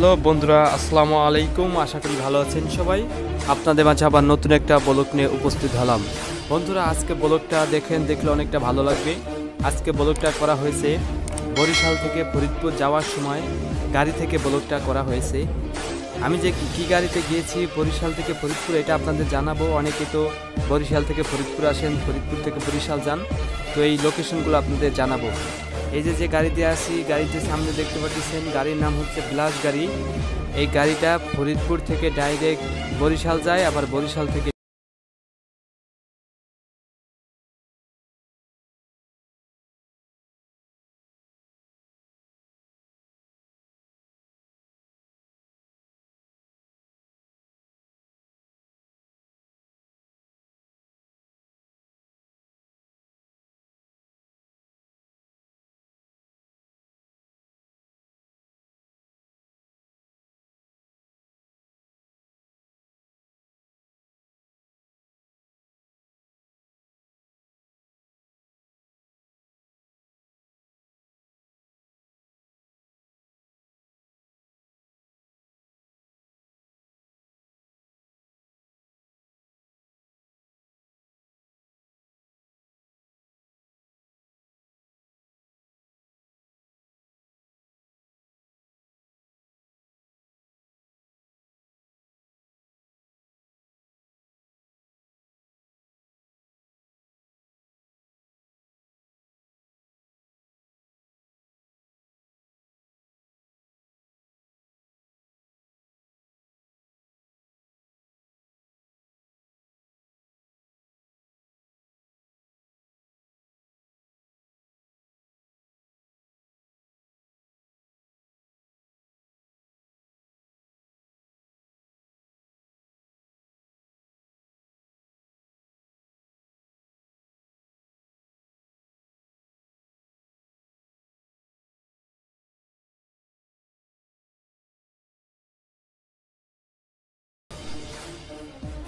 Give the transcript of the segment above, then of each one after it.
Hello বন্ধুরা, আসসালামু আলাইকুম। আশা করি ভালো আছেন সবাই। আপনাদের মাঝে আবার নতুন একটা ব্লগ নিয়ে উপস্থিত হলাম। বন্ধুরা, আজকে ব্লগটা দেখলে অনেকটা ভালো লাগবে। আজকে ব্লগটা করা হয়েছে বরিশাল থেকে ফরিদপুর যাওয়ার সময় গাড়ি থেকে ব্লগটা করা হয়েছে। আমি যে কী গাড়িতে গিয়েছি বরিশাল থেকে ফরিদপুর এটা আপনাদের জানাবো। অনেকে তো বরিশাল থেকে ফরিদপুর আসেন, ফরিদপুর থেকে বরিশাল যান, তো এই লোকেশনগুলো আপনাদের জানাবো। এই যে গাড়িতে আসি, গাড়িতে সামনে দেখতে পাচ্ছেন, গাড়ির নাম হচ্ছে ব্লাস গাড়ি। এই গাড়িটা ফরিদপুর থেকে ডাইরেক্ট বরিশাল যায়, আবার বরিশাল থেকে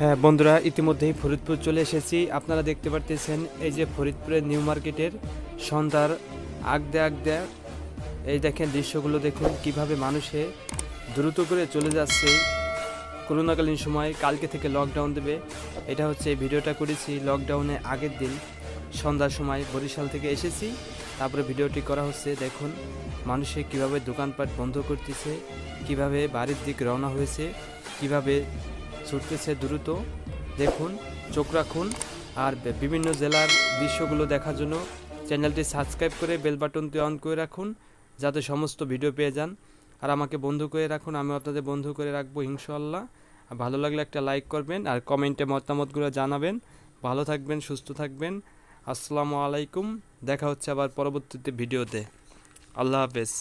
হ্যাঁ বন্ধুরা, ইতিমধ্যেই ফরিদপুর চলে এসেছি। আপনারা দেখতে পারতেছেন এই যে ফরিদপুরের নিউ মার্কেটের সন্ধ্যার আগদে এই দেখেন দৃশ্যগুলো, দেখুন কিভাবে মানুষে দ্রুত করে চলে যাচ্ছে। করোনাকালীন সময় কালকে থেকে লকডাউন দেবে, এটা হচ্ছে এই ভিডিওটা করেছি লকডাউনে আগের দিন সন্ধ্যার সময় বরিশাল থেকে এসেছি, তারপরে ভিডিওটি করা হচ্ছে। দেখুন মানুষে কিভাবে দোকানপাট বন্ধ করতেছে, কিভাবে বাড়ির দিক রওনা হয়েছে, কিভাবে ছুটতেছে দ্রুত। দেখুন, চোখ রাখুন। আর বিভিন্ন জেলার দৃশ্যগুলো দেখার জন্য চ্যানেলটি সাবস্ক্রাইব করে বেল বাটনটি অন করে রাখুন, যাতে সমস্ত ভিডিও পেয়ে যান। আর আমাকে বন্ধু করে রাখুন, আমি আপনাদের বন্ধু করে রাখবো ইনশাআল্লাহ। আর ভালো লাগলে একটা লাইক করবেন আর কমেন্টে মতামতগুলো জানাবেন। ভালো থাকবেন, সুস্থ থাকবেন। আসসালামু আলাইকুম। দেখা হচ্ছে আবার পরবর্তীতে ভিডিওতে। আল্লাহ হাফেজ।